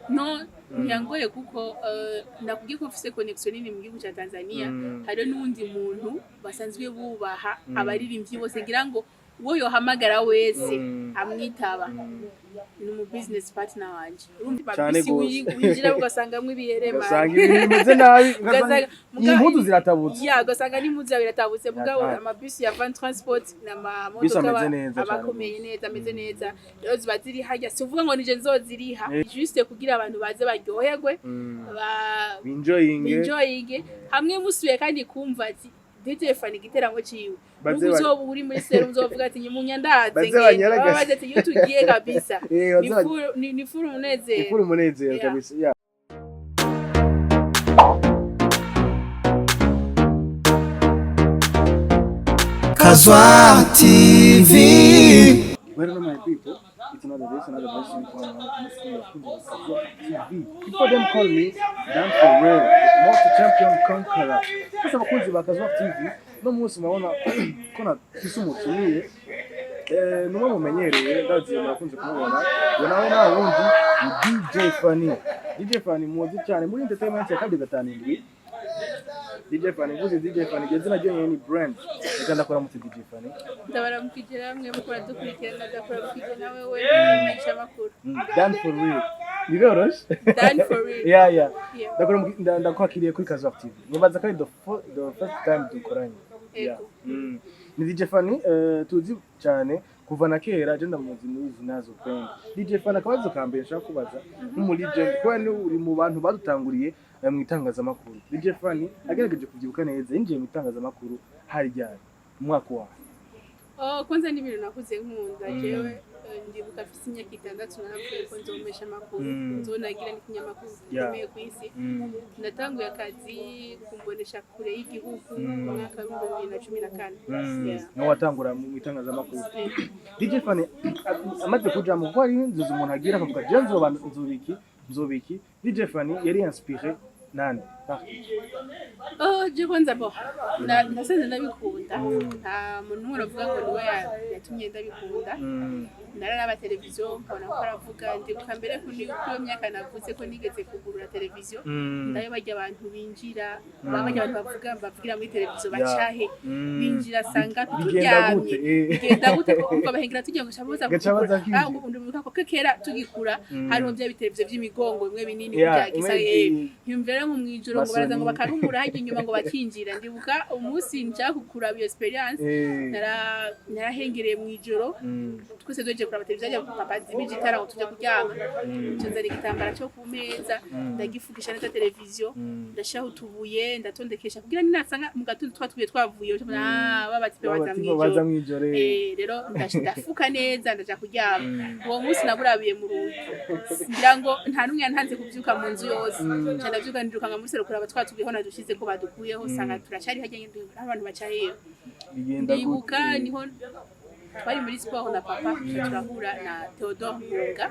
no ntiyangoye kuko nakubwiye ko mfise connection nini mu gihugu cya Tanzania hari n'undi muntu basanzwe bubaha abaririmbyi bose ngira ngo uwo yohamagara wese amwitaba ni mu business partner wanje urumva babisi winjira ugasangamwe ibiyerema ugasanga ibintu bimeze nabi impuzu ziratabutse ugasanga n'impuzu yawe iratabutse mugabo amabisi ya Van Transport n'amamodoka abakomeye neza ameze neza rero ziba ziri hajya sivuga ngo nije nzoziriha juste kugira abantu baze baryoherwe enjoying hamwe musuye kandi kumva ati DJ Fani giterango ciwe uzoba uri muri serum uzovuga ati nyimunya ndaze babaze ati iyo tugiye kabisa ni furu munezero kabisa yeah. Kazwa TV. Well, my people, it's another day, another blessing for TV. People them call me Dan for real, multi-champion conqueror. Sasa bakunzi ba Kazwa TV, no munsi mabona kona kisumutumiye numwe mumenyereye ndazi murakunze kumubona nawe nawe wundi DJ Fani. DJ Fani muzi cyane muri entertainment ya kabiri gatanu DJ Fani vuze DJ Fani geze na join any brand ikanda kora muti DJ Fani ndabara mukigera mwe mukora dukurikirana ndakora mukigera nawe we mesha makuru Dan for real birorosh Dan for real yeah ndakora ndakwakiriye kuri Kazwa TV nibaza ko the first time dukoranye yeah ni DJ Fani tuzi cyane kuva na kera je ndamuzi nizi nazo kwenda DJ Fani akabazo kambere nshaka kubaza nk'umu legend kwani uri mu bantu badutanguriye mu itangazamakuru DJ Fani agerageje kubyibuka neza yinjiye mu itangazamakuru hari ryari umwaka wa kwanza ni ibintu nakuze nkunda jewe ndibuka afise imyaka 6 naravuye ko nzomesha amakuru nzonagira n'ikinyamakuru gikomeye ku isi natanguye akazi kumbonesha kure y'igihugu mu mwaka wa 2014 no watangura mu itangazamakuru DJ Fani amaze kuja mu kwari nzuzi umuntu agira akavuga je nzobiki DJ Fani yari inspiré nani je kwanza bo nasenze ndabikunda nta muntu uravuga ngo niwe yatumye ndabikunda nararaba televiziyo mbona ko aravuga ndibuka mbere ko ni uko myaka navuze ko nigeze kugurura televiziyo ndayo bajya abantu binjira bajya abantu bavugira muri televiziyo bacahe binjira sanga turyamye bigenda gute kumva bahengera tujya gushabuza ndumuka ko kera tugikura hariho bya biteleviziyo by'imigongo bimwe binini byagisa yumvera mu mwijoro ngo baraza ngo bakarumura hajya inyuma ngo bakinjira ndibuka umunsi nja kukura iyo experience narahengereye mu ijoro twese doje kura televiziyo ya papa zibije itara ngo tujya kuryama nzana igitambara cyo ku meza ndagifugisha neza televiziyo ndashaho tubuye ndatondekesha kugira ninasanga mu gatondo twatuye twavuye babatipe baza mu ijoro rero ndafuka neza ndaja kuryama uwo munsi naburabiye mu rugo ngira ngo nta numwe yantanze kubyuka mu nzu yose ndavyuka ndiruka nka musero kuraba twatubiyeho nadushize ko badukuyeho sanga turashari hajya abantu bacayeyo ndibuka niho twari muri sport na papa turahura na Theodore Munga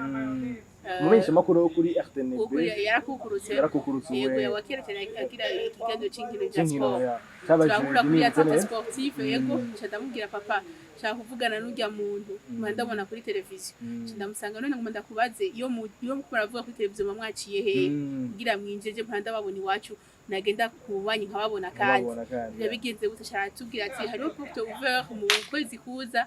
mumenyesha makuru kuri RTNB yarakukurutse yego yawakira cyane agira ikiganiro cy'inkino cya sport turahura kuri atete sportif yego ndamubwira papa nshaka kuvugana n'ujya muntu ndabona kuri televiziyo ndamusanga none ngo ndakubaze iyo muravuga kuri televiziyo bamwaciye he kugira mwinjeje ndababona iwacu nagenda kubanyi nkababona kandi yabigenze gutashara tubwira ati hariho porte ouvert mu kwezi kuza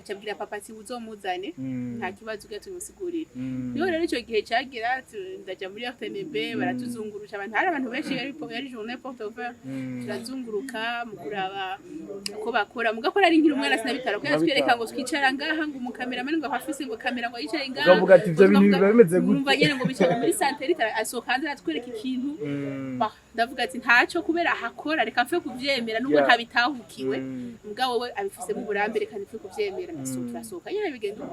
acabwira papa ati uzomuzane nta kibazo ugato musigurira niho rero ico gihe cyagira ndaja muri RTNB baratuzungurusha abantu benshi yari journée porte ouvert turazunguruka mu kuraba uko bakora mugakora ari nkiri umwana sinabitara ko yatwereka ngo twicara ngaha ngo umukameraman ngo afise ngo kamera ngo yicaye ngaha uvuga ati ivyo bintu biba bimeze gute umva nyene ngo bicara muri santé asohoka hanze atwereka ikintu ndavuga ati ntaco kubera ahakora reka mfe kuvyemera nubwo ntabitahukiwe mugabo we abifise mu burambe reka mfe kuvyemera turasohoka nyene bigenda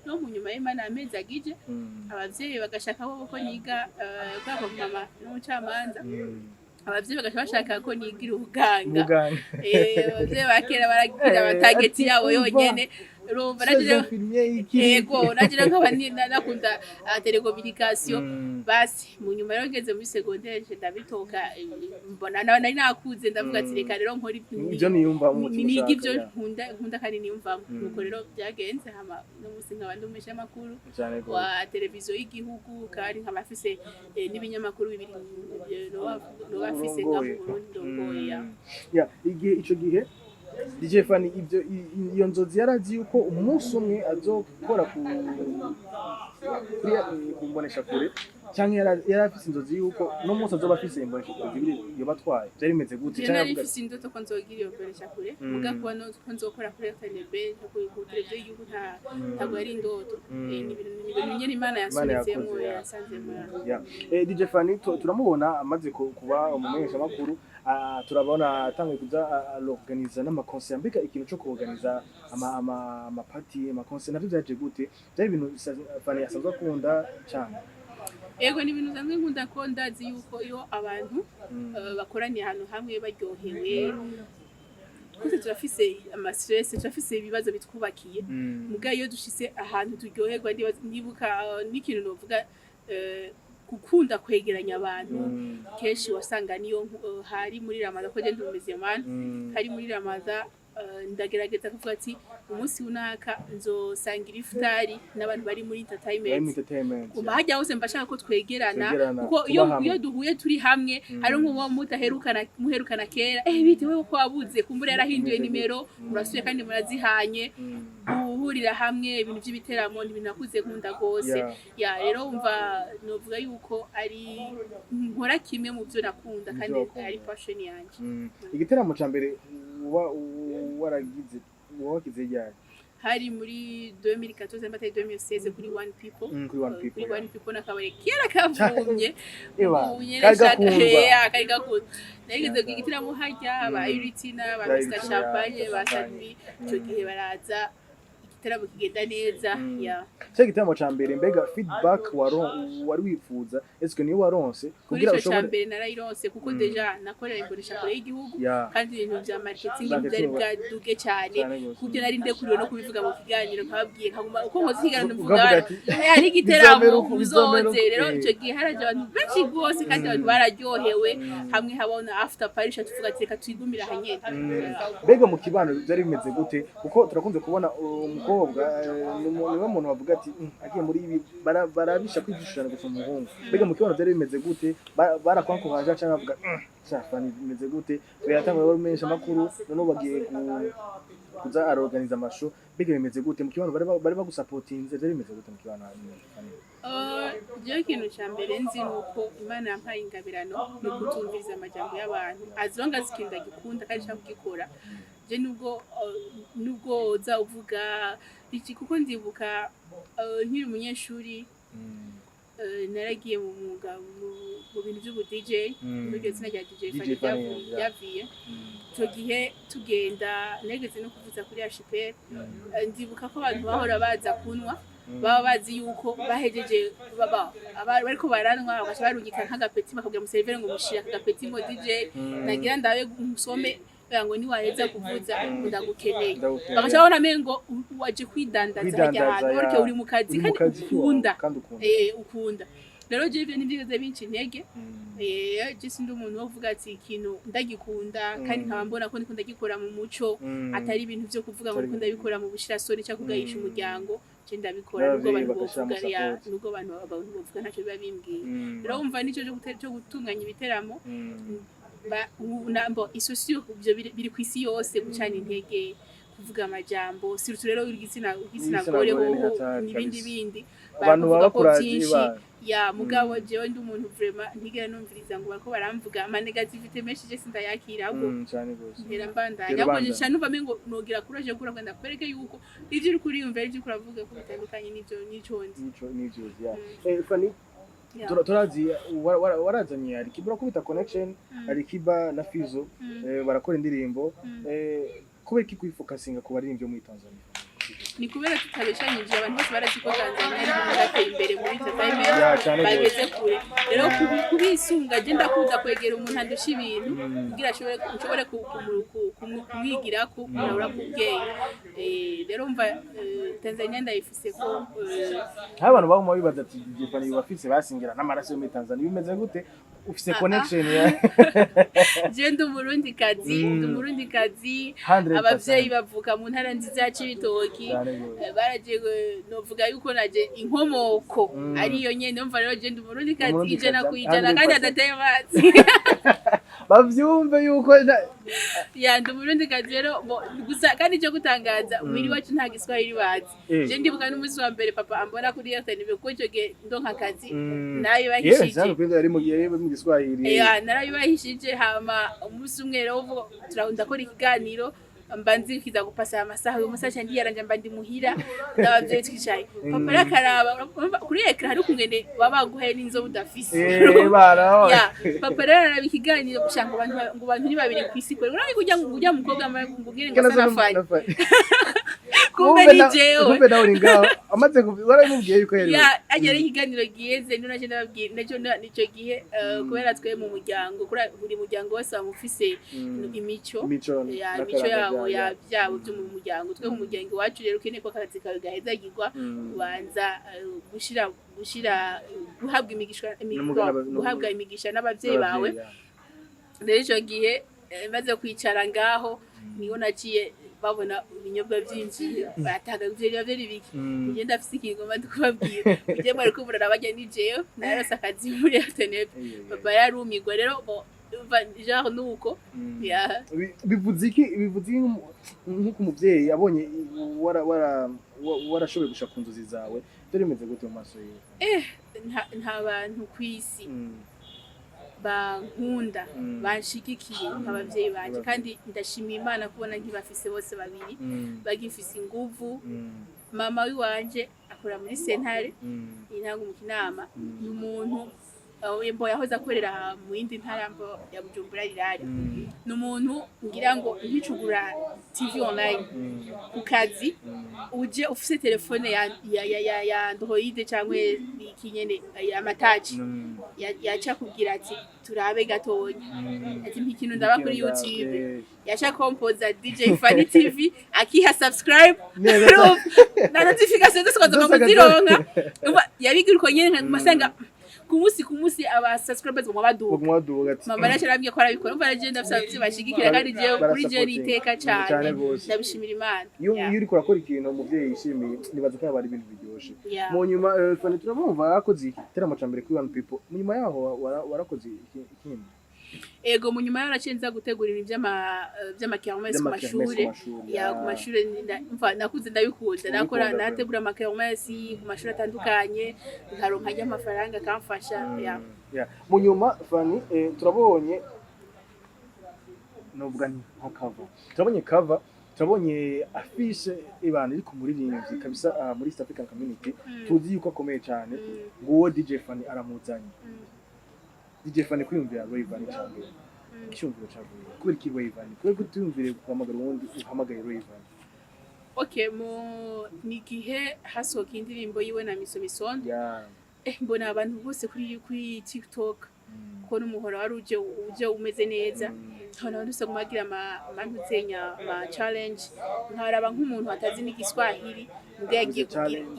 no mu nyuma y'Imana amezi agije abavyeyi bagashaka ko niga kwako mama n'umucamanza abavyeyi bagashaka ko nigira ubuganga abavyeyi bakera baragira batageti yabo yonyene urumva filmé iki yego nagira nkaba nakunda telecommunication basi mu nyuma rero ngeze muri secondaire ndabitoka mbona nari nakuze ndavuga ati reka rero nkora ibyo niyumva umutima ushaka ibyo nkunda kandi niyumva nuko rero byagenze hama no musi nkaba ndumesha makuru wa televiziyo y'igihugu kandi nkaba afise n'ibinyamakuru bibiri no bafise ngaho Burundi ndongoya igihe ico gihe DJ Fanny iyo nzozi yarazi yuko umunsi umwe azokora kumbonesha kure cyangwa yari afise inzozi yuko no munsi azoba afise imbonesha kure zibiri iyo batwaye byari bimeze gute cyangwa yari afise indoto ko nzogira iyo mbonesha kure muga kuba no ko nzokora kuri TNB ku televiziyo y'igihugu ntabwo yari indoto ni ibintu nyene Imana yasunitsemo yasanzemo DJ Fanny turamubona amaze kuba umumenyesha makuru turabona atangiye kuza organiza n'amakonse mbega ikintu cyo kuorganiza ama party amakonse navyo byaje gute byari ibintu Fanny yasanzwe akunda cyane ego ni ibintu zamwe nkunda ko ndazi yuko iyo abantu bakoraniye ahantu hamwe baryohewe kuko turafise ama stress turafise ibibazo bitwubakiye muga iyo dushise ahantu turyoherwa ndibuka n'ikintu novuga gukunda kwegeranya abantu kenshi wasanga niyo hari muri Ramadan ko je ndumeze man hari muri Ramadan ndagerageza kuvuga ati umunsi unaka nzosangira iftari n'abantu bari muri entertainment hajya hose mbashaka ko twegerana kuko iyo duhuye turi hamwe hari nk'uwo muherukana kera bite wewe ko wabuze kumbura yarahinduye nimero murasuye kandi murazihanye guhurira hamwe ibintu by'ibiteramo n'ibintu nakuze nkunda gose rero umva novuga yuko ari nkora kimwe mu byo nakunda kandi ari passion yanje igiteramo ca mbere waragize ryari hari muri 2014 mbata 2016 kuri One People kuri One People nakabare kera kavumye kari gakunda nageze kugitiramo hajya aba Iritina ba Mr Champagne basanbi cyo gihe baraza igiteramo kigenda neza cyo igiteramo ca mbere mbega feedback wari wifuza eske niyo waronse kugira ushobore mbere narayironse kuko deja nakorera imbonesha kure y'igihugu kandi ibintu bya marketing byari bwaduge cyane kubyo nari ndekuriwe no kubivuga mu kiganiro nkababwiye nkaguma uko nkoze ikiganiro mvuga ari igiteramo uzoze rero icyo gihe haraje abantu benshi gose kandi abantu bararyohewe hamwe habona after Paris tuvuga ati reka twigumira hanyene mbega mu kibano byari bimeze gute kuko turakunze kubona umukobwa niwe muntu bavuga ati agiye muri ibi barabisha kwijishana gusa umuhungu mbega mu kibano byari bimeze gute barakwankuhaje cyangwa bavuga Fanny bimeze gute tuyatanga bari menshi makuru none bagiye kuza organiza amasho mbega bimeze gute mu kibano bari bagusupportinze byari bimeze gute mu kibano je ikintu cya mbere nzi nuko Imana yampaye ingabirano no kutumviriza amajambo y'abantu azonga zikinda gikunda kandi cyangwa gikora je nubwo za uvuga iki kuko ndibuka nkiri umunyeshuri naragiye mu mwuga mu bintu by'ubu DJ n'iryo zina rya DJ Fanny yaviye cyo gihe tugenda negeze no kuvuza kuri HPR ndibuka ko abantu bahora baza kunwa baba bazi yuko bahejeje bariko baranwa bagaca barungika nk'agapeti bakabwira umuserivere ngo mushira akagapeti ngo DJ nagira ndawe musome ngo ni waheza kuvuza ndagukeneye bagaca babona mengo waje kwidandaza hajya ahantu ariko uri mu kazi kandi ukunda rero je ibyo ndigeze binci intege je sindi umuntu wovuga ati ikintu ndagikunda kandi nkaba mbona ko ndikunda gikora mu muco atari ibintu byo kuvuga ngo ndikunda bikora mu bushirasoni cyangwa kugayisha umuryango je ndabikora nubwo abantu bovuga nubwo abantu bovuga ntacyo biba bimbwiye rero umva nico cyo gutunganya ibiteramo nambo isosio byo biri ku isi yose gucana intege kuvuga amajambo sirutu rero igitsina gore ho n'ibindi bindi abantu bakuraje mugabo jewe ndi umuntu vraiment ntigera numviriza ngo bariko baramvuga ama negativity menshi je sindayakira ahubwo cyane gose ndera mbandanya ahubwo je cyane numva mengo nogira kuraje gura ngo ndakwereke yuko ivyo uri kuri yumva ivyo kuravuga ko bitandukanye n'ivyo Fanny turazi warazanye ari kibura kubita connection ari kiba na Fizo barakora indirimbo kubera iki kwifokasinga ku baririmbyi muri Tanzania ni kubera tutabeshanyije abantu bose barazi ko Tanzania ari mu gateye imbere muri entertainment bageze kure rero kubisunga je ndakuza kwegera umuntu andusha ibintu kugira ashobore kumwigira ko kurabura kubwenge rero umva Tanzania ndayifise ko abantu baguma bibaza ati Jefani bafise basingira n'amaraso yo muri Tanzania bimeze gute ufise connection ya je ndi umurundi kazi abavyeyi bavuka mu ntara nziza ya Cibitoki baraje novuga yuko naje inkomoko ariyo nyene umva rero je ndi umurundi kazi ijana kwijana kandi adateye amazi bavyumve yuko ndi umurundi kazi rero gusa kandi cyo gutangaza umwiri wacu nta giswahili bazi je ndibuka n'umunsi wa mbere papa ambona kuri RTNB ko cyo ge ndonka kazi nayo bahishije yari mu giswahili narabibahishije hama umunsi umwe rero ndakora ikiganiro mbanzi kiza gupasa amasaha uyu musacha ndi yaranje mbandi muhira n'abavyeyi twicaye papa rakaraba kuri ekran hari kungene babaguhaye n'inzo budafise papa rero ikiganiro gushanga abantu ni babiri kwisi kwe urani kujya mukobwa ngubwire ngo sanafanye kumbe ni jewe kumbe nawe ngaho amaze warabibwiye yuko yari agera ikiganiro giheze none nababwiye nico gihe kubera twe mu muryango buri muryango wose bamufise imico yabo byabo byo mu muryango twe mu muryango wacu rero kene ko akazi kawe gahezagirwa ubanza guhabwa imigisha n'abavyeyi bawe rero ico gihe maze kwicara ngaho niho naciye babona ibinyobwa byinshi bataga kuvyeria vyari biki nje ndafise ikigoma tukubabwira uje bari kubura abajya nijeyo narose akazi muri RTNB baba yarumigwa rero genre nuko bivuze iki nk'uko umuvyeyi abonye warashoboye gushaka ku nzozi zawe dore imeze gute mu maso yiwe nta bantu kwisi bankunda banshigikiye nk'abavyeyi banje kandi ndashimira Imana kubona nkibafise bose babiri bagifise inguvu mama wiwanje akora muri sentare intango mu Kinama ni umuntu Embo yahoze akorera mu yindi ntarambo ya Bujumbura rirari ni umuntu ngira ngo nkicugura TV online ku kazi uje ufise telefone ya Android cyangwa ikinyene amatachi yacha kugira ati turabe gatonya ati mpikintu ndaba kuri YouTube yacha composer DJ Fanny TV akiha subscribe na notification zose kwaza kuzironka yabigira uko nyene nkamasanga kumusi aba subscribers mu baduga mama narabwiye ko arabikora umva agenda afite bashigikira kandi je kuri je riteka cyane ndabishimira Imana iyo uri kurakora ikintu umuvyeyi yishimiye nibaza ko yabari ibintu biryoshe mu nyuma Fanny turamumva yakoze teramo cyambere kuri one people mu nyuma yaho warakoze ikindi ego mu nyuma yaracenza gutegurira by'amakermesse ku mashuri ya ku mashuri mva nakuze ndabikunda nakora nategura amakermesse ku mashuri atandukanye nkaronka y'amafaranga kamfasha mu nyuma Fanny turabonye novuga nko cover turabonye affiche ibana iri ku muririmbyi kabisa muri East African Community tuzi yuko akomeye cyane ngo DJ Fanny aramuzanye DJ Fanny kwiyumvira Rayvanny cyangwa icyumviro cyavuye kubera iki Rayvanny kubera kutiyumvire guhamagara ubundi uhamagaye Rayvanny ni gihe hasohoka indirimbo yiwe na Miso Misondo mbona abantu bose kuri TikTok ko n'umuhora wari uje umeze neza hano nduse kumagira amantuzenya ma challenge nkaraba nk'umuntu atazi n'igiswahili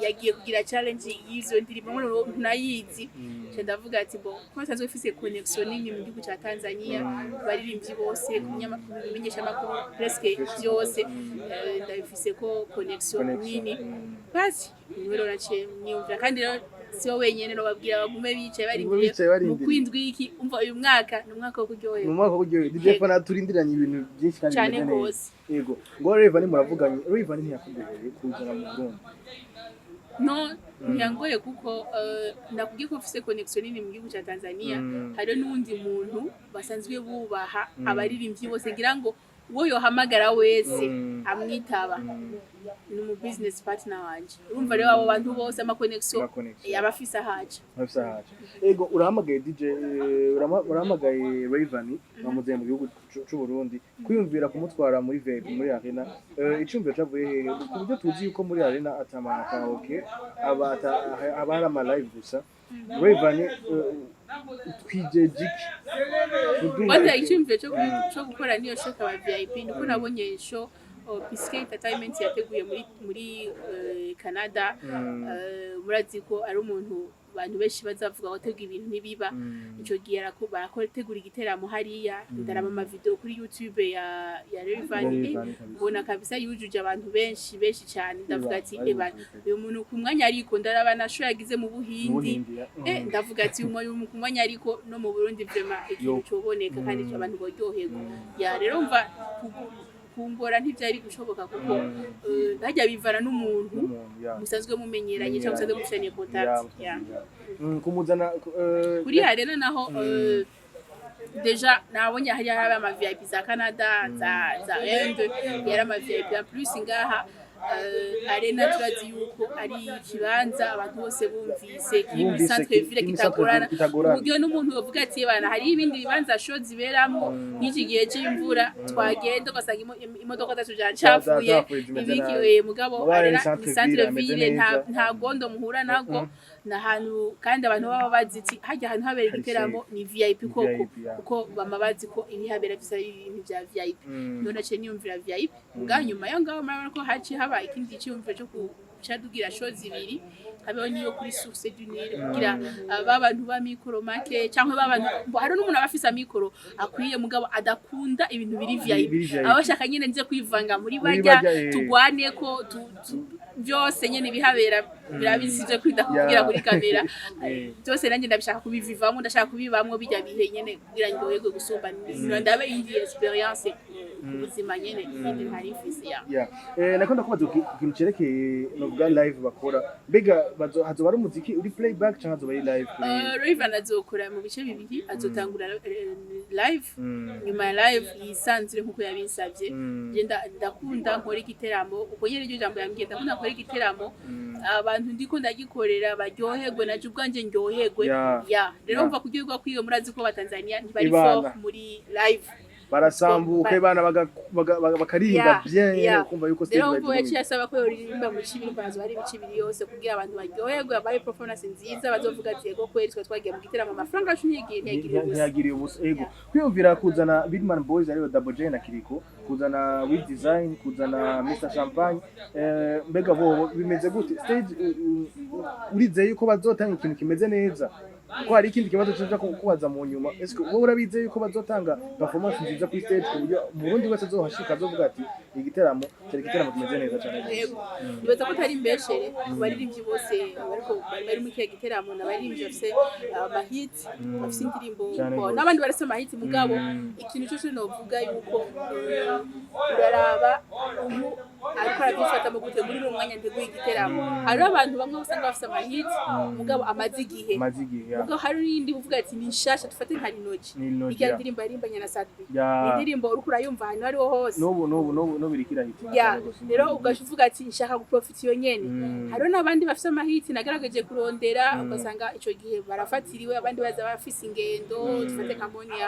yagiye kugira challenge yizo ndirimbo ngo nayizi ndavuga ati bo ko sanzwe ufise connection nini mu gihugu cya Tanzania baririmbyi bose kumenyesha makuru presque byose ndabifise ko connection nini basi niwe naciye nyumva kandi sio wenyene no babwira bagume bicaye barindiye mu kwindwi iki umva uyu mwaka ni umwaka wo kuryohera DJ Fanny turindiranye ibintu byinshi kandi cyane gose yego ngo Rayvanny muravuganye Rayvanny ntiyakugoye kuzana mu Burundi no ntiyangoye kuko nakubwiye ko ufise connection nini mu gihugu cya Tanzania hari n'undi muntu basanzwe bubaha abaririmbyi bose ngira ngo uwo yohamagara wese amwitaba ni mu business partner wanje urumva rero abo bantu bose ama connection yabafise ahaje ego urahamagaye DJ urahamagaye Rayvanny bamuze mu gihugu cy'u Burundi kwiyumvira kumutwara muri VIP muri arena icyumviro cyavuye hehe ku buryo tuzi yuko muri arena atamana karaoke abara ama live gusa Rayvanny twijejiki wanda icyumviro cyo gukora niyo shaka wa VIP niko nabonye show Pisque Entertainment yateguye muri Canada murazi ko ari umuntu abantu benshi bazavuga wateguye ibintu nibiba ico gihe barategura igiteramo hariya ndaraba ama video kuri YouTube ya Rayvanny mbona kabisa yujuje abantu benshi cyane ndavuga ati uyu muntu ku mwanya ariko ndaraba nasho yagize mu Buhindi ndavuga ati uyu ku mwanya ariko no mu Burundi vraiment ikintu coboneka kandi abantu boryoherwa ya rero mva kumbora ntivyari gushoboka kuko hajya bivana n'umuntu musanzwe mumenyeranye cyangwa musanzwe mufitanye contact kumuzana kuri arena naho deja nabonye hari ama VIP za Canada za Inde yari ama VIP en plus ngaha arena turazi yuko ari ikibanza abantu bose bumvise kiri centre ville kitagorana uburyo n'umuntu bavuga ati bana hari ibindi bibanza show ziberamo n'iki gihe cy'imvura twagenda ugasanga imodoka zatujana cafuye ibikiwe mugabo arena centre ville nta gondo muhura nago nahantu kandi abantu baba baziti hajya ahantu habera igiteramo ni VIP kuko bamabazi ko ibihabera bisa ibintu bya VIP none cyo niyumvira VIP nganyuma yo ngaho murabona ko haci haba ikindi cyumviro cyo kucadugira show zibiri habeho niyo kuri Source du Nil kugira babantu ba mikoro make cyangwa babantu hari n'umuntu abafisa mikoro akwiye mugabo adakunda ibintu biri VIP abashaka nyine nje kwivanga muri bajya tugwane ko byose nyene bihabera birabisije kwida kugira kuri kamera byose nanjye ndabishaka kubivivamo ndashaka kubibamwo bijya bihe nyene kugira ngo yego gusumba ndabe indi experience ubuzima nyene indi ntari fisi ya nakunda kubaza ikintu cerekeye novuga live bakora mbega hazoba ari umuziki uri playback cyangwa hazoba ari live Rayvanny azokora mu bice bibiri azotangura live nyuma ya live yisanzire nkuko yabinsabye ndakunda nkora igiteramo uko nyene ryo jambo yambwiye ndakunda nkora igiteramo abantu ndiko ndagikorera baryoherwe naje ubwanje ndyoherwe ya rero mva kugirwa kwiyo murazi ko batanzania ntibari fo muri live barasambuka bana bakarimba bien kumva yuko stage rero mvuye cyasaba ko yoririmba mu cibiri bazo hari bicibiri yose kugira abantu baryoherwe abaye performance nziza bazovuga ati ego kweri twagiye mu giteramo amafaranga ntiyagiriye ubusa ego kwiyumvira kuzana Bigman Boys ariyo Double J na Kiriko kuzana With Design kuzana Mr Champagne mbega bo bimeze gute stage urizeye ko bazotanga ikintu kimeze neza ko hari ikindi kibazo cyo kubaza mu nyuma eske wowe urabizeye ko bazotanga performance nziza kuri stage ku buryo Burundi wese azohashika azovuga ati igiteramo kimeze neza cyane nibaza ko tari mbeshere kubaririmbyi bose ariko bari mu giteramo n'abaririmbyi bafite amahit bafite indirimbo n'abandi barasa amahit mugabo ikintu cyo novuga yuko uraraba ariko arabifata mu gute muri umwanya nteguye igiteramo hari abantu bamwe usanga bafite amahit mugabo amazi igihe ubwo hari indi uvuga ati ni nshasha tufate nka Linoji igihe ndirimbo yarimbanye na Sadbi indirimbo uri kurayumva hano ari ho hose no birikira hiti rero ugashuvuga ati nshaka guprofita iyo nyene hari n'abandi bafite amahiti nagaragaje kurondera ugasanga ico gihe barafatiriwe abandi baza bafise ingendo tufate Kamonia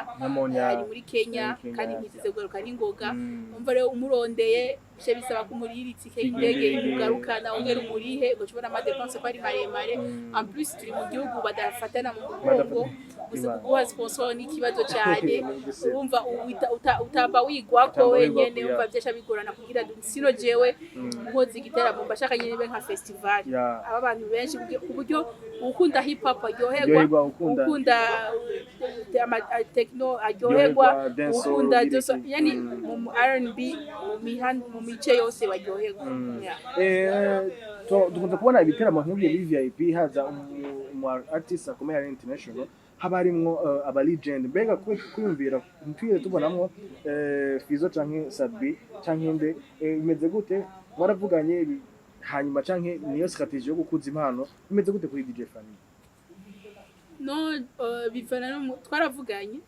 ari muri Kenya kandi ntizize guruka n'ingoga umva rero umurondeye cyo bisaba kumurira itike y'indege imugarukana ongera umurihe ushobora ama dépenses ko ari maremare en plus turi mu gihugu badafatana mu mugongo guha sponsor n'ikibazo cyane urumva utamba wigwa ko wenyene umva byasha bigorana kugira sino jewe nkoze igiteramo mbashaka nyene be nka festival aba bantu benshi ku buryo ukunda hip hop aryoherwa ukunda techno aryoherwa ukunda yani mu R&B mu mice yose baryoherwa dukunze kubona ibiteramo nk'ibyo VIP haza umu artist akomeye ari international haba harimwo aba legend mbega kwiyumvira ntitwire tubonamwo Fizo canke Sadbi canke inde bimeze gute waravuganye hanyuma canke niyo strategy yo gukuza impano bimeze gute kuri DJ Fanny no bivana no twaravuganye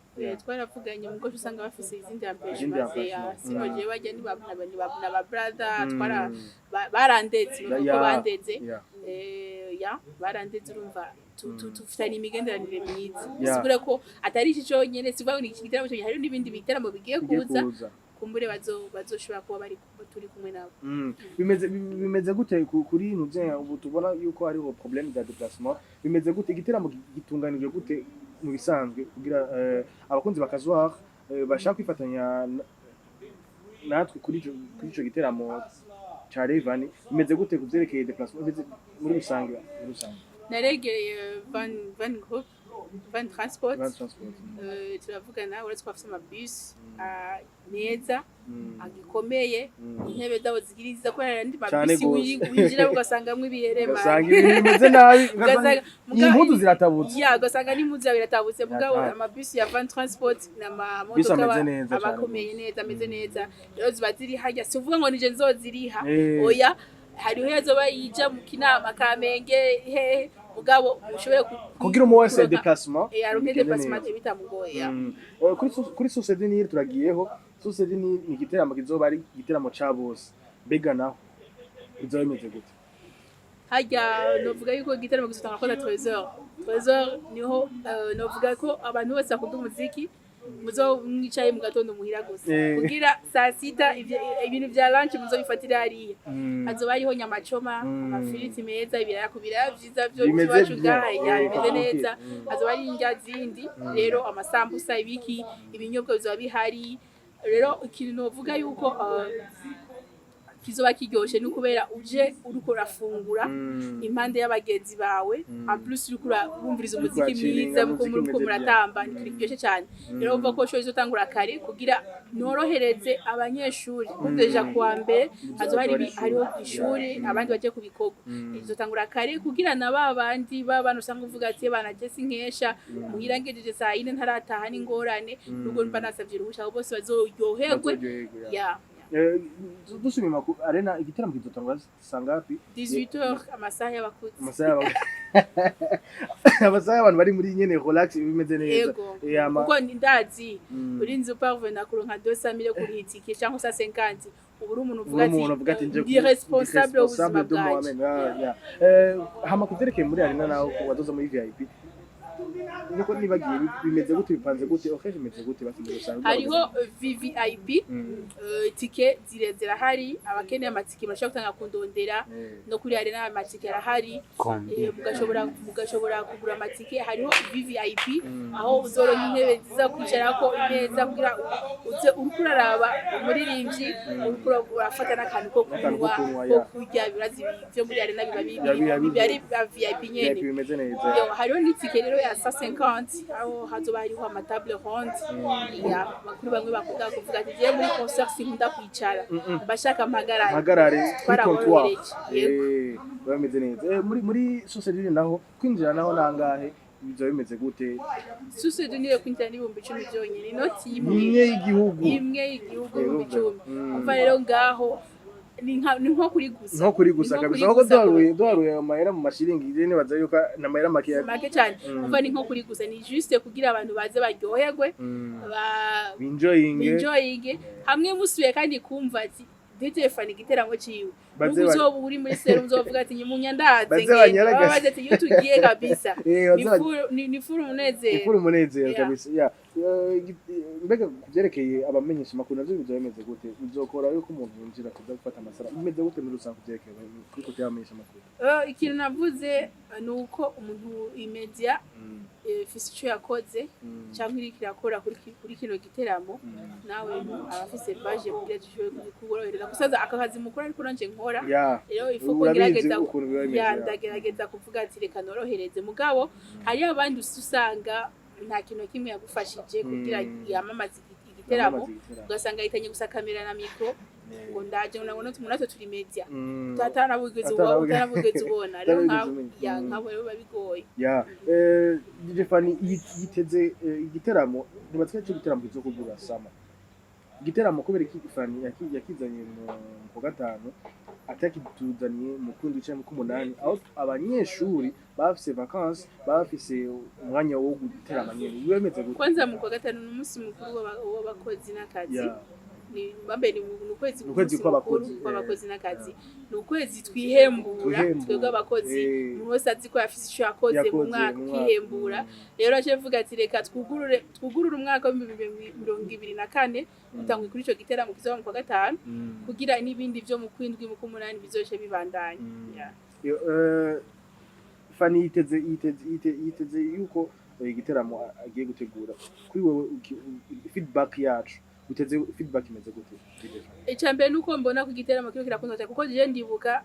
twaravuganye mugo usanga bafise izindi ambition ya simoje bajya ni ba brother twara barandetse nuko bandeze barandetse urumva tufitanye imigenderanire myiza sigure ko atari iki cyo nyene sivuga ngo iki gitaramo cyo hari n'ibindi biteramo bigiye kuza kumbure bazoshobora kuba bari turi kumwe nabo bimeze gute kuri ntuze ubu tubona yuko hariho problème de déplacement bimeze gute igiteramo gitunganije gute mu bisanzwe kugira abakunzi bakazoha bashaka kwifatanya natwe kuri ico giteramo cha Rayvanny bimeze gute kuvyerekeye déplacement muri bisanzwe naregeye van group van transport turavugana uretse kwafisa amabus neza agikomeye intebe zabo zigiriza ko ndi mabisi winjira ugasangamwe ibiherema ugasanga ibintu bimeze nabi impuzu ziratabutse ugasanga n'impuzu ziratabutse mugabo amabisi ya van transport n'amamodoka abakomeye neza ameze neza rero ziba ziri hajya sivuga ngo nije nzoziriha oya hariho yazoba yija mu kinama Kamenge hehe mugabo ushoboye kugira umu wese déplacement aronke déplacement bitamugoye kuri société ni turagiyeho société ni igiteramo kizoba ari igiteramo ca bose mbega naho bizoba bimeze gute hajya novuga yuko igiteramo kizotanga ko 13h niho novuga ko abantu bose bakunda umuziki muzo mwicaye mu gatondo muhira gusa kugira saa 6 ibintu vya lunch muzo bifatira hariya azoba ariho nyamacoma amafiriti meza ibiraya vyiza byo bibacu gahaya bimeze neza azoba ari indya zindi rero amasambusa ibiki ibinyobwa bizoba bihari rero ikintu novuga yuko kizoba kiryoshe ni kubera uje uriko urafungura impande y'abagenzi bawe en plus uriko urumviriza umuziki mwiza muko muratamba ni kiryoshe cyane rero umva ko show izotangura kare kugira norohereze abanyeshuri kudeja kuwa mbere hazo hariho ishuri abandi baje kubikorwa izotangura kare kugira na babandi babana usanga uvuga ati banaje sinkesha muhira ngejeje saa 4 ntarataha n'ingorane nubwo mba nasavye uruhusha bose bazoryoherwe dusubima ku arena igiteramo kizotangwa sangapi 18h amasaha y'abakuzi amasaha y'abantu bari muri nyene relax bimeze neza kuko ndazi urinze uparvena kuronka 200 kuri itike cyangwa sa 50 uburi umuntu uvuga ati ndi responsable w'ubuzima bwawe hama kuvyerekeye muri arena naho wadoza muri VIP niko nibagiye bimeze gute bipanze gute ofeje bimeze gute basimye usanga hariho VVIP tike zirezera hari abakeneye amatike bashaka gutanga kundondera no kuri arena amatike arahari mugashobora kugura amatike hariho VVIP aho uzoronka intebe ziza kwicarako imeza kugira uze urukuraraba umuririmbyi urafata n'akantu ko kunywa ko kurya birazi byo muri arena biba ari VIP nyene bimeze neza hariho n'itike rero ya 150 aho hazoba hariho amatable ronde ya makuru bamwe bakunda kuvuga ati je muri concert sinkunda kwicara bashaka mpagarare twarabonereje bameze neza muri société naho kwinjira naho nangahe bizo bimeze gute société niyo kwinjira n'ibihumbi 10 byonyine inoti imwe y'igihugu 10 umva rero ngaho ni nko kuri gusa kabisa aho duharuye amahera mu mashiringi ije baza yuko na mahera make cyane umva ni nko kuri gusa ni juste kugira abantu baze baryoherwe enjoying hamwe musuye kandi kumva ati Stefani igiteramo ciwe uzoba uri muri serum uzovuga ati nyimunyandaze babaze ati iyo tugiye kabisa ni furu munezero kabisa mbega kuvyerekeye abamenyesha makuru navyo bizomeze gute bizokora yuko umuntu yinjira kuza gufata amasara bimeze gute muri rusanzwe kuvyerekeye kuri kote y'abamenyesha makuru ikintu navuze nuko umuntu imedia fisi cyo yakoze cyangwa iri kirakora kuri kino giteramo nawe abafise baje kugira gishoye kuborohereza kusaza akahazi mukuru ariko nanje nkora rero ifuko ndagerageza kuvuga ati reka norohereze mugabo hari abandi usanga nta kintu kimwe yagufashije kugira yamamaze igiteramo ugasanga yitanye gusa kamera na mikro ngo ndaje unabona tumunatwe turi media tatanabugize ubona rero nkabo rero babigoye Stefani yiteze igiteramo nibatse cyo giteramo kizokugura sama igiteramo kubera iki Stefani yakizanye mu gatano atakituzaniye mu kundi cyangwa mu kumunani aho abanyeshuri bafise vacances bafise umwanya wo gutera amanyene bimeze gute kwanza mu kwa gatanu n'umunsi mukuru w'abakozi n'akazi ni bambe ni ukwezi kw'abakozi n'akazi ni ukwezi twihembura twebwe abakozi umuntu wese azi ko yafise ico yakoze mu mwaka kwihembura rero aje vuga ati reka twugurure umwaka wa 2024 dutangwe kuri ico giteramo kizoba mu kwa gatanu kugira n'ibindi vyo mu kwindwi mu kumunani bizoce bibandanya Fani yiteze yuko igiteramo agiye gutegura kuri wewe feedback yacu uteze feedback imeze gute Icambere nuko mbona ku giteramo kiro kirakunda cyane kuko je ndibuka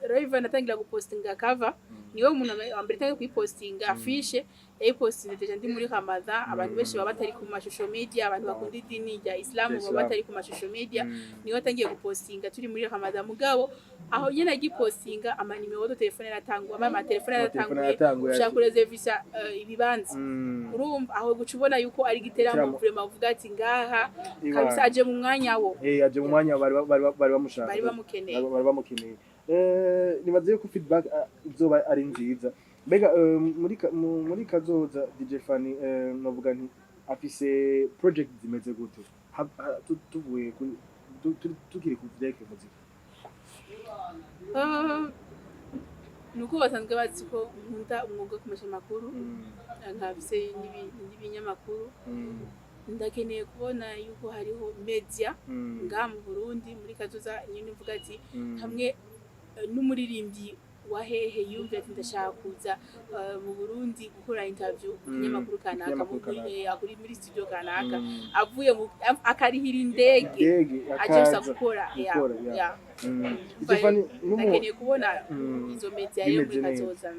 Raven atangira gupostinga cover niwe umuntu ambere tangiye kuyipostinga afishe yayipostinze deje ndi muri Ramadan abantu benshi baba batari ku mashusho media abantu bakunda idini ya Islam baba batari ku mashusho media niwe atangiye gupostinga turi muri Ramadan mugabo aho nyene agipostinga amanimero do telefone yaratangwa ama telefone yaratangwa ushaka kureservisa ibibanza urumva aho guca ubona yuko ari giteramo vraiment uvuga ati ngaha kabisa aje mu mwanya wo aje mu mwanya bari bamushaka bari bamukeneye nibaze ko feedback izoba ari nziza mbega muri kazoza DJ Fani navuga nti afise project zimeze gute tuvuye tukiri ku vyeke muzika nuko basanzwe bazi ko nkunda umwuga kumasha makuru nkafise n'ibinyamakuru ndakeneye kubona yuko hariho media nga mu Burundi muri kazoza nyine mvuga ati hamwe n'umuririmbyi wahehe yumva ati ndashaka kuza mu Burundi gukora interview kinyamakuru kanaka muri studio kanaka avuye akarihira indege aje gukora ya ndakeneye kubona izo media yo muri kazoza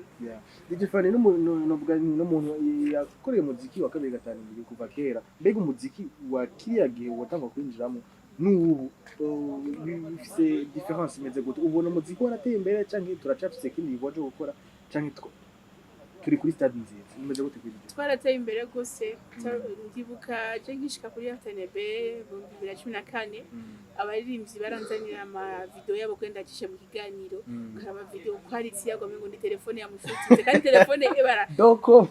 DJ Fani n'umuntu yakoreye umuziki wa kabiri gatanu kuva kera mbega umuziki wa kiriya gihe watangwa kwinjiramo n'ubu bifise difference imeze gute ubona umuziki warateye imbere canke turacafise kindi waje gukora canke turi kuri stade nziza imeze gute kwindi twarateye imbere gose ndibuka je nkishika kuri FTNB mu 2014 abaririmbyi baranzanira ama video yabo kwenda cishe mu kiganiro karaba video quality yago ngo ndi telefone ya mushuti kandi telefone ebara doko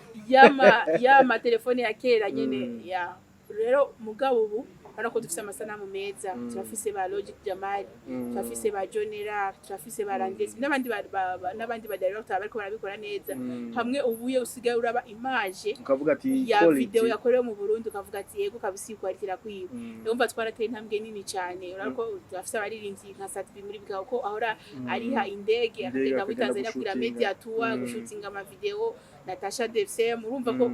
yama telefone ya kera nyene ya rero mugabo ubu ariko dufise amasanamu meza turafise ba Logic Jamal turafise ba Jonera turafise ba Rangezi n'abandi ba director bariko barabikora neza hamwe ubuye usigaye uraba image ukavuga ati ya video yakorewe mu Burundi ukavuga ati yego kabisikwatira kwiba ndumva twarateye intambwe nini cyane urako turafise abaririmbyi nka Satbi muri bwa ko ahora ariha indege akagenda muri Tanzania kuri media tour gushutinga ama video Natasha Devsem urumva ko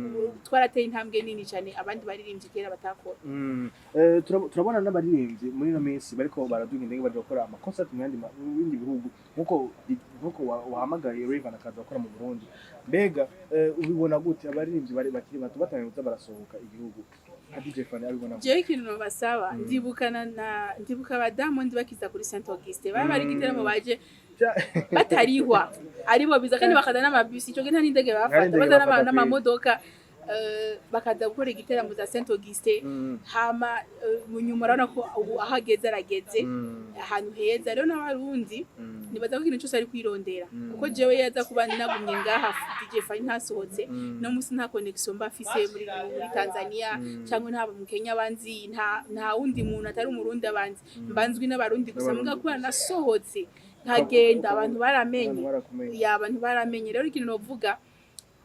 twarateye intambwe nini cyane abandi baririmbyi kera batakora turabona n'abaririmbyi muri no minsi bariko baraduga indege baje gukora ama concert mu bindi bihugu nkuko wahamagaye Raven akaza gukora mu Burundi mbega ubibona gute abaririmbyi bari bakiri bato batangutse barasohoka igihugu DJ Fani abibona je ikintu basaba ndibuka abadamu bakiza kuri Saint Auguste bari giteramo baje batarihwa aribo biza kandi bakada n'amabisi cyo nta n'indege bafata bazana n'amamodoka bakaza gukora igiteramo za Saint Auguste hama mu nyuma urabona ko ahageze arageze ahantu heza rero n'abarundi nibaza ko ikintu cyose ari kwirondera kuko jewe yaza kuba nagumye ngaha DJ Fani ntasohotse no musi nta connection mbafise muri Tanzania cyangwa nta mu Kenya banzi nta wundi muntu atari umurundi abanzi mbanzwi n'abarundi gusa muga kuba nasohotse nkagenda abantu baramenye rero ikintu novuga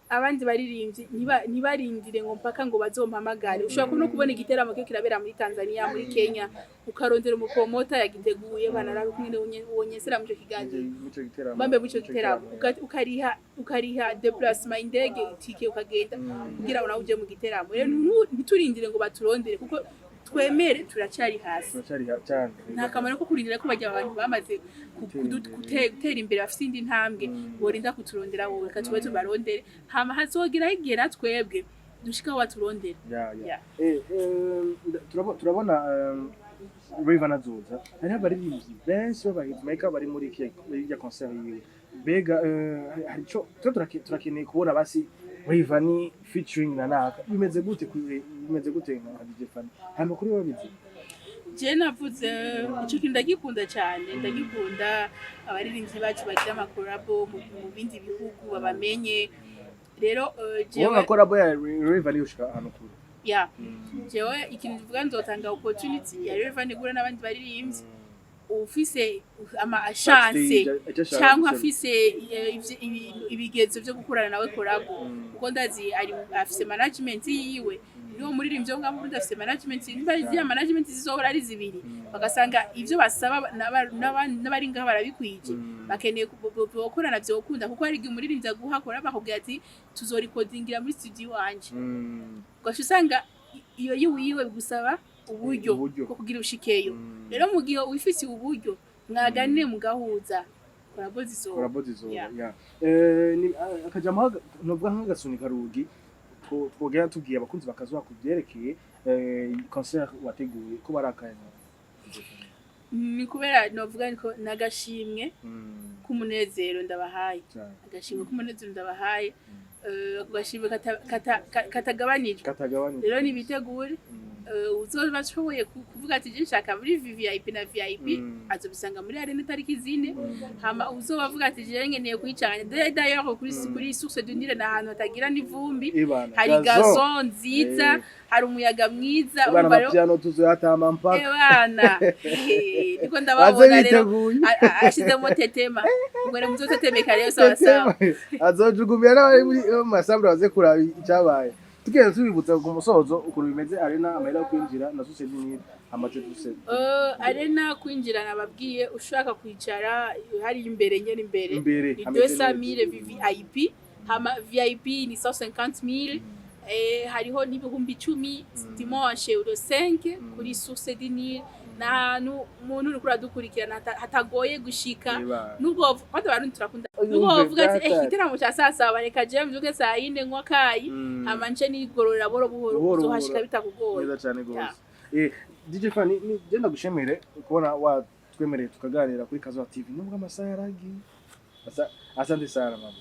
abandi baririmbyi ntibarindire ngo mpaka ngo bazompamagare ushobora no kubona igiteramo cyo kirabera muri Tanzania muri Kenya ukarondera umupromota yagiteguye banarabe kumwe wonyesera mu cyo kiganiro bambe mu cyo giteramo ukariha déplacement indege tike ukagenda kugira ngo uje mu giteramo rero ntiturindire ngo baturondere kuko twemere turacari hasi nta kamaro ko kurindira ko bajya abantu bamaze gutera imbere bafite indi ntambwe borinda kuturondera wowe reka tube tubarondere hama hazogira igera twebwe dushika waturondera turabona Raven azoza hari abaririmbyi benshi b'abahitmaker bari muri ya concert yiwe bega hari cyo turakeneye kubona basi Raven featuring na naka bimeze gute nka DJ Fani hano kuri wowe bizi je navuze ico kintu ndagikunda cyane ndagikunda abaririmbyi bacu bagira amakorabo mu bindi bihugu babamenye rero jewe korabo ya Rayvanny ushika hano kure ya jewe ikintu tuvuga nzotanga opportunity ya Rayvanny gura n'abandi baririmbyi ufise chance cyangwa afise ibigezo byo gukorana nawe korabo kuko ndazi ari afise management yiwe niwo muririmbyi ngo muri afise management niba ya management zizohora ari zibiri bagasanga ivyo basaba n'abari ngaho barabikwije bakeneye gukorana byo gukunda kuko hari igihe umuririmbyi aguhakora bakubwira ati tuzorecordingira muri studio wanje usanga iyo yiwe gusaba uburyo bwo kugira ushikeyo rero mu gihe wifise uburyo mwaganire mugahuza korabo zizo ya ni akajamo novuga nk'agasunika rugi twogera tugiye abakunzi bakazwa kubyerekeye concert wateguye ko barakanya ni kubera novuga ko nagashimwe k'umunezero ndabahaye agashimwe k'umunezero ndabahaye agashimwe katagabanije rero nibitegure uzobashoboye kuvuga ati je nshaka muri VIP na VIP azobisanga muri arena tariki 4 hama uzobavuga ati je ngeneye kwicanya d'ailleurs kuri source de Nile na hantu hatagira n'ivumbi hari gazon nziza hari umuyaga mwiza ubaro piano tuzoyatama mpaka bana niko ndababona rero ashizemo tetema ngwere muzotetemeka rero sawa azojugumira n'abari muri masambre baze kuraba icyabaye tugeze tubibutsa ku musozo ukuru bimeze arena amahera yo kwinjira na societe ni amace duse arena kwinjira nababwiye ushaka kwicara hari imbere nyene imbere ni 200,000 VIP hama VIP ni 150,000 hariho n'ibihumbi 10 dimanche au 5 kuri source du Nil nanu umuntu uri kuradukurikirana hatagoye gushika nubwo bado barundi turakunda nubwo bavuga ati igitaramo cya sasa bareka je mvuge saa 4 nkwa kayi amanje ni gororera buhoro uzohashika bitakugoye neza cyane gose DJ Fanny ni genda gushemere kubona wa twemereye tukaganira kuri Kazwa TV nubwo amasaha yaragi asante sana mama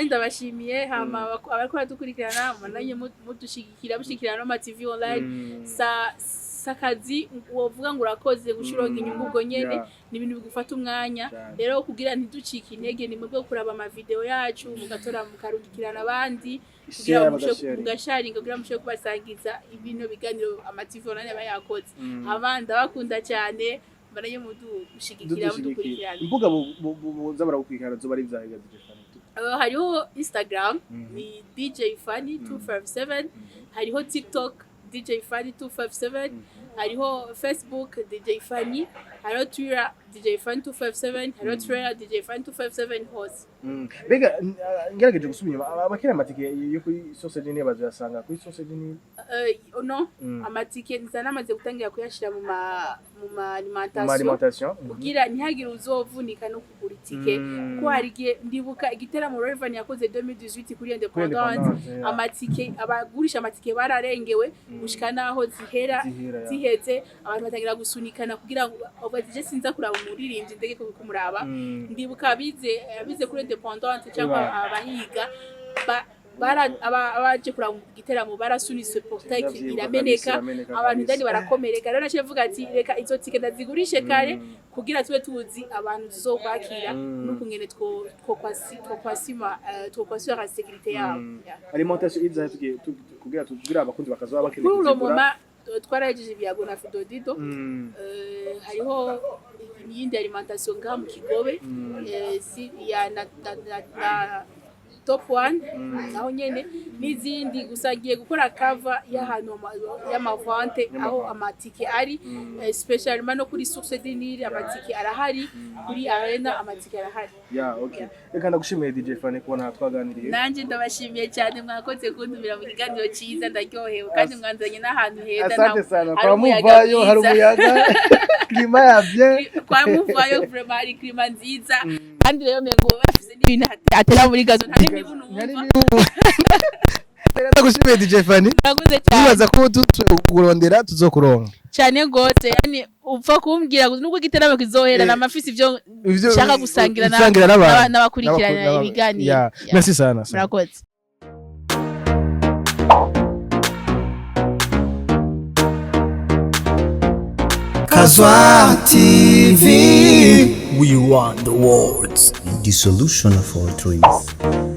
ndabashimiye hama abariko baradukurikirana mananye mudushigikira no ma TV online sakazi wovuga ngo urakoze gushironga inyungu ubwo nyene ni ibintu bigufata umwanya rero kugira ntiducike intege ni mubwo kuraba ama video yacu mugatora mukarungikirana abandi kugira mugasharinga kugira mushe kubasangiza ibintu biganiro ama TV online bayakoze abandi bakunda cyane baranye mudushigikira mudukurikirana imbuga buza baragukurikirana zo bari byahiga hariho Instagram ni DJ Fanny 257 hariho TikTok DJ Fanny 257 hariho Facebook DJ Fanny hariho Twitter DJ Fanny 257 hariho Twitter DJ Fanny 257 hose bega ngerageje gusubira abakira amatike yo kuri societe ni bazasanga kuri societe ni no amatike nzanamaze gutangira kuyashira mu alimentation kugira ntihagire uzovunika no kugura itike ko hari ndibuka igiteramo Rayvanny yakoze 2018 kuri Independence amatike abagurisha amatike bararengewe gushika naho ziheze abantu batangira gusunikana kugira ngo je sinza kuraba umuririmbyi ndege kumuraba ndibuka bize kuri Independence cyangwa abahiga abaje kuraba igiteramo barasunise portail irameneka abantu ndani barakomereka rero naciye vuga ati reka izo tike ndazigurishe kare kugira tube tuzi abantu tuzokwakira n'ukungene twokwasura sécurité yabo alimentation iza tugiye kugira tugira abakundi bakazoba bakeneye twarageje ibyago na Fidodido hariho iyindi alimentation nga mu Kigobe si ya na top 1 naho nyene n'izindi gusagiye gukora cover y'ahantu y'amavante aho amatike ari specialement no kuri source du Nil amatike arahari kuri arena amatike arahari okay reka ndagushimiye DJ Fanny kubona twaganiriye nanje ndabashimiye cyane mwakoze kundumira mu kiganiro cyiza ndaryohewe kandi mwanzanye n'ahantu heza asante sana kwa muvayo hari umuyaga klima ya bien kwa muvayo vraiment hari klima nziza kandi rero mengo bafise n'ibintu atera muri gazo ntari mibunu ndagushimiye DJ Fanny nibaza ko kurondera tuzokuronka cyane gose yani upfa kumbwira nubwo giteramo kizohera na mafisi ivyo shaka gusangira n'abakurikirana ibiganiro merci sana murakoze Kazwa TV. We want the world. The solution of all dreams.